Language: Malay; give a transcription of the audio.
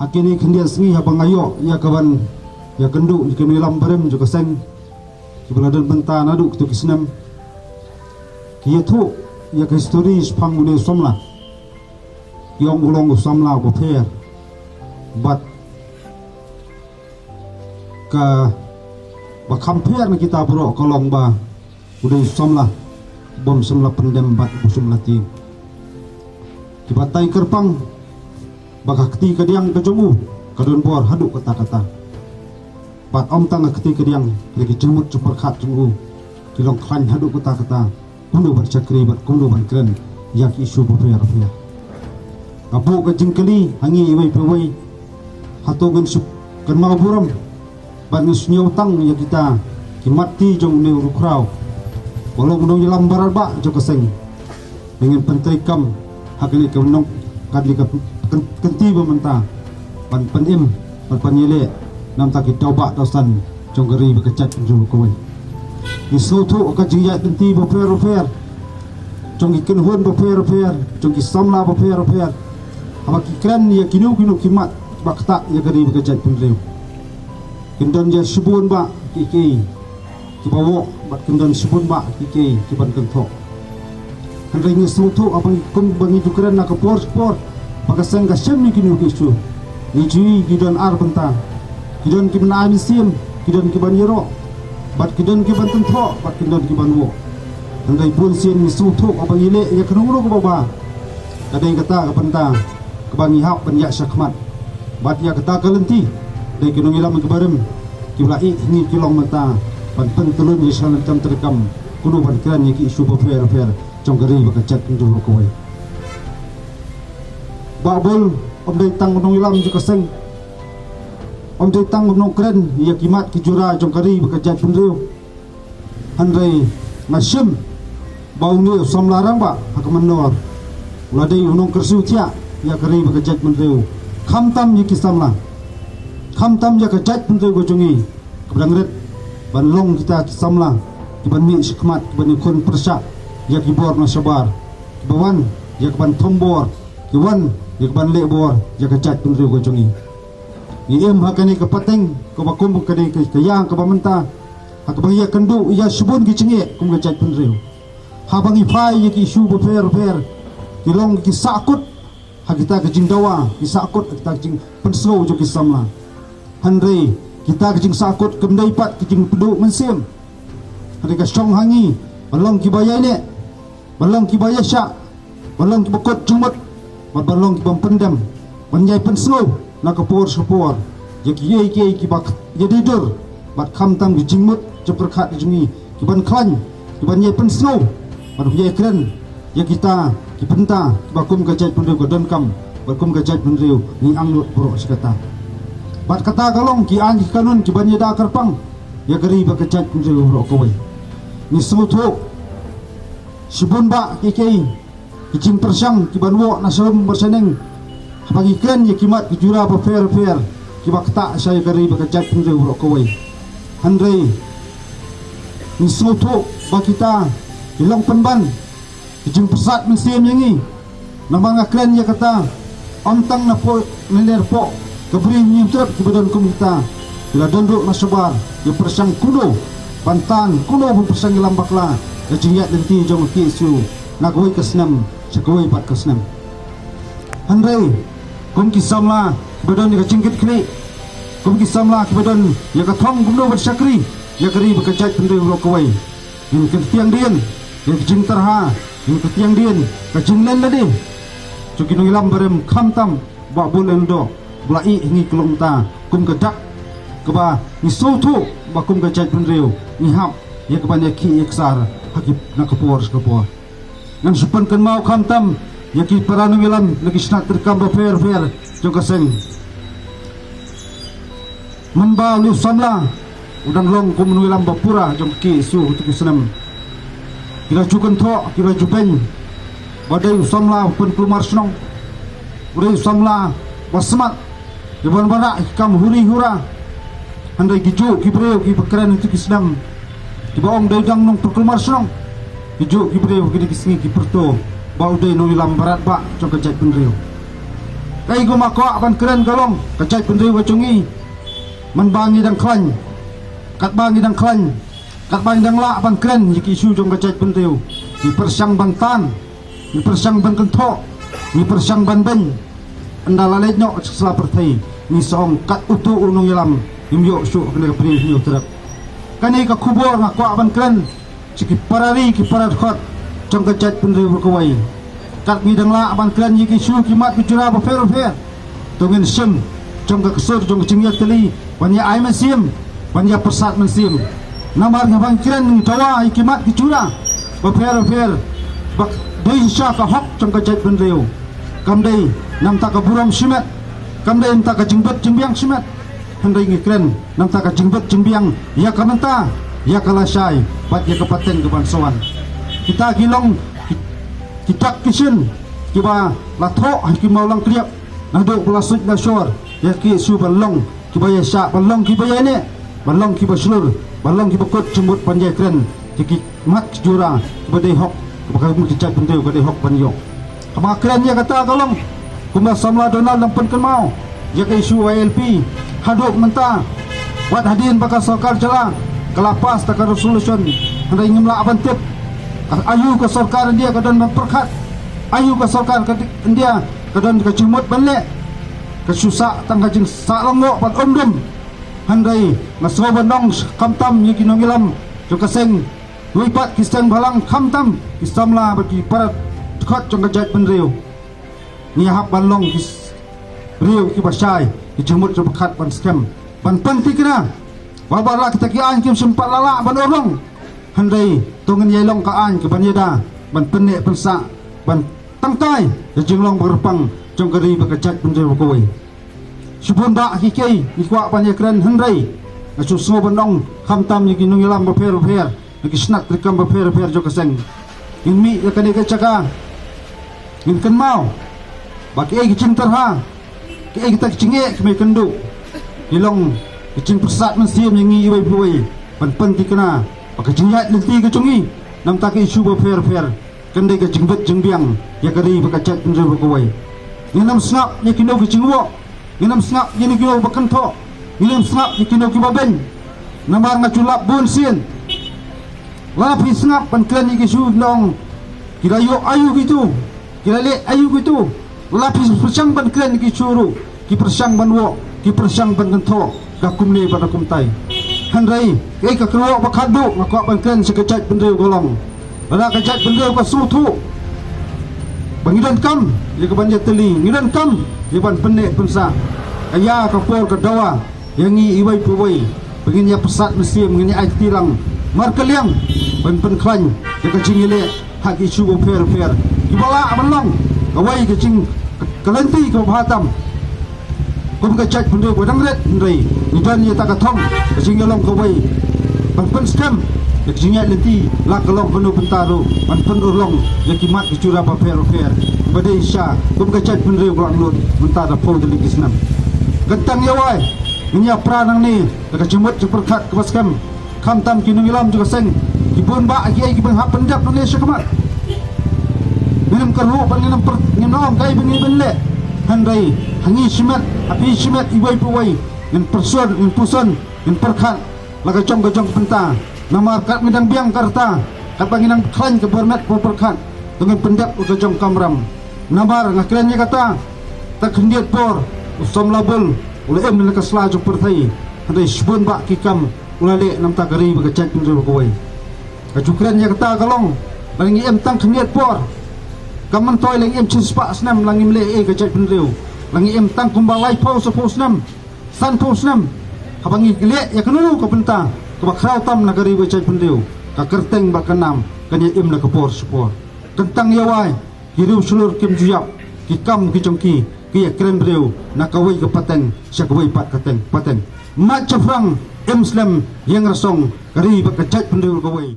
hakini kendian sengi habang ayo ya kawan ya kendu kini lambarem juga seng kibaladan benta nadu tu kisnam kia tu ya ke histori spang udah somla yang ulong somla boper bat ke bakamper na kita bro kolong ba udah somla bom somla pendem bat busum lati kibatai kerpang baka ketika diang kejumu kadon bor haduk kata-kata bat om tang ketika diang lagi jemut super khat jemu kilong klan haduk kata-kata kundu bat cakri bat kundu ban kren yak isu boper abu ke jingkeli hangi iwai pewai hatogen sup kan mau buram ban nyau tang ya kita kimati jong ne rukrau walau menung dalam barba jo keseng dengan pentrikam hakli ke menung kadli ke kenti bementa pan penim pan panyele nam tak tauba dosan jong geri bekecat julu kowe isutu ka jiya kenti boper jong iken hon boper jong isamla boper apa kikran ya kinu kimat bakta ya geri bekecat pendreu kendon ya subun ba kiki kibawo bat kendon subun ba kiki kiban kentok handai ni sutu abang kum bangi dukeran nak por pakasang gasem ni kinu kisu ni jui kidon ar benta kidon kiban anisim kidon kiban yero bat kidon kiban kentok bat kidon kiban wo handai pun sin ni sutu abang ile ya kenuru ko baba kadai kata kapenta kebangi hap ban ya syakmat bat ya kata kalenti dari kinu ilam kebarem kiblai ni kilong mata pan pentelun yisan tam terekam kudu ban kran ki isu bofer jonggeri bekecat ndu kowe babul om dei tang gunung ilam ju keseng om dei tang gunung kren ya kimat ki jura jonggeri bekecat pendeu handai masyem bau ni som larang ba hak menor uladai gunung kersu tia ya keri bekecat pendeu khamtam yi kisamla khamtam ya kejat pendeu gojungi kebrangret ban long kita kisamla kiban mi sikmat kiban kun persak ya kibor na sabar kibawan ya kiban tombor kiwan ya kiban lebor ya kejat pendeu gojungi iem hakani kepateng kebakum kade kayang kebamenta hakabang ya kendu ya subun kicinge kum kejat pendeu habang ifai ya ki isu bofer kilong ki sakut kita kejing dawa kisakut kita kejing pensau jo kisamla handai kita kejing sakut kemdai pat kejing peduk mensim handai ka song hangi balong kibaya ne balong kibaya syak balong kibakot jumat balong kibam pendam banjai pensau nak kapor sepor ya kiye kibak ya didur bat khamtam kejing mut jeperkhat kejingi kiban klan kiban yai pensau bat yai kren ya kita kipenta bakum kajat pendeu godon kam bakum kajat pendeu ni anglut buruk sekata bat kata kalong ki ang kanun ki banya da karpang ya geri bakajat pendeu buruk kowe ni semutu sibun ba kiki kicing persang ki banwo nasom berseneng bagi kren ya kimat ki jura ba fair ki bakta saya geri bakajat pendeu buruk kowe handai ni semutu ba kita hilang penban kijing pesat mensim yangi namang akren ya kata ontang na po nener po kebri nyimtrap kebadan kum kita bila dondok na sabar ya persang kuno pantan kuno pun persang ilam bakla ya jingyat denti jong kisu nagoi kesnam segoi pat kesnam handai kum kisamla kebadan ya kecingkit kli kum kisamla kebadan ya kathong kuno bersakri ya keri bekejat pendeu lokoi in ketiang dien ya kecing terha ini ketiang dien kacing len ladi cuki ngilam barem khamtam ba bulen do blai ngi kelongta kum kedak keba ni sautu ba kum kejat pendeu ni hap ya keban ki eksar hakip na kapor nang supan kan mau khamtam ya ki paranu ngilam lagi snak terkam ba fair jong kaseng memba lu samla udang long kum ngilam ba pura jong ki su tu kisnam kira jukan thok kira jupen badai samla pen kelumar senong badai samla basmat jaban bara kam huri hura handai giju kibreu ki pakran itu kisnam ki baong daidang nong kelumar senong giju kibreu ki kisngi ki perto bau dai no ilam barat ba jong kejat pendreu kai gumakwa ban keren galong kacai pendri wacungi menbangi dan klan kat bangi dan klan kat bangi dan la ban keren yiki isu jong kacai pendri ni persang ban tan ni persang ban kentok ni persang ban ben andala lenyok sela pertai ni song kat utu unung yalam imyo su kena pri ni utrap kani ka kubur ngakwa ban keren ciki parari ki parat khot jong kacai pendri berkawai kat midang la ban keren yiki isu kimat kujura ba fer fer tungin sim jong ka kesur jong cingyak teli banyak ai mesim banyak persat mesim namar ngabang keren tawa ikimat kicura bafer fer bak dei sha ka hok jong ka jait ben reu kam dei nam ta ka buram simet kam dei nam ta ka jingbat jingbiang simet handai ngi keren nam ta ka jingbat jingbiang ya ka menta ya ka lasai bat ya ka paten ke bansoan kita gilong kita kisin kiba la tho ki maulang kriap nang do plasut na shor ya ki su balong ki baya sha balong ki baya ne balong ki baslur balong ki bakut jembut panjai keren ki mat jura ki badai hok bakal mu kicap pendeu ka dei hok ban yok kama keren ya kata kalong kumba samla donal nang pen mau ya ka isu ILP hadok menta wat hadin bakal sarkar jala kelapas tak ada solution hendak ngimla abantip ayu ke sarkar dia kadan memperkat ayu ke sarkar dia kadan ka cimut banle kesusak tangga jing salongo pat omdem handai ngaso bandong kamtam yiki nongilam jo kaseng luipat kiseng balang kamtam isamla bagi parat khot jong kajat benreu ni hap balong kis riu ki basai ki jemut jo bekat ban scam ban panti kena babala kita ki an kim sempat lala ban orong handai tungen yelong ka an ke ban yeda ban penek pensa ban tangtai jenglong berpang jong kari bekajat benreu koi subun ba hikei ni kwa panya keren handai asu so bandong kamtam yiki nongilam bafer bafer lagi snack rekam bafer bafer jo kaseng mi yakane ka chaka min kan mau baki ai kicing terha ki ai kita kicinge kme kendu hilong kicing persat mensiam yang ngi ibai buai pan penti kena pakai jingat lenti ke cungi nam tak isu bafer bafer kendai ka jingbat jingbiang ya kari bakachat penre bakawai ni nam snap ya kino kicingwo ni nam snap ya ni kino bakantho ni nam snap ya kino kibaben namar ngachulap bun sin lapi snap pan klan iki su nong kira yo ayu gitu kira le ayu gitu lapi persang ban klan iki suru ki persang ban wo ki persang ban gantho gakum le pada kumtai handrai kai ka kro bakadu ngakwa ban klan sekejat bendeu golong ada kejat bendeu ka sutu bangidan kam ye ka banja teli ngidan kam ye ban penek pensa aya ka por ka dawa yang ngi ibai pubai penginya pesat mesim ngini ai tilang markeliang ban pen klan ye ka jingile hak isu bo fer fer ibala abalong kawai ke jing kalenti ka bhatam kum ka chat bendeu bodang ret ndai nidan ye ta ka thong ke jingilong kawai ban pen scam ye jingat lenti la kalong penuh pentaro ban pen urlong ye kimat ke cura ba fer fer badai sha kum ka chat bendeu golong lut mentara pol de kisnam gentang ye wai nya pranang ni ka jemut seperkat ke baskam kamtam kinungilam juga seng kibun ba aki ai kibang hap pendap Indonesia kemat minum kerhu panginam per nginom kai bengi benle handai hangi simat api simat ibai puwai ngin persun ngin pusun ngin perkat laga jong penta namar kat midang biang karta kat panginang klan ke bermet perkat dengan pendap ke jong kamram namar ngakrennya kata tak hendiat por usam label oleh em nak sela jong pertai handai subun ba kikam ulale nam ta gari bekacak pinjul koi kajukrennya kata kalong langi em tang hendiat por kaman toy lang em chispa snam lang im le e ka chat pinreu lang em tang kumbalai pau suppose nam san pos nam habangi le ya kanu ka penta ka bakrau tam nagari ba chat pinreu ka kerteng ba kanam kanya em na ka por support tentang yawai hiru sulur kim juyap ki kam ki jongki ki kren breu nakawai ka pateng syakawai pat kateng pateng mat chafrang em slam yang rasong kari ba ka chat pinreu kawai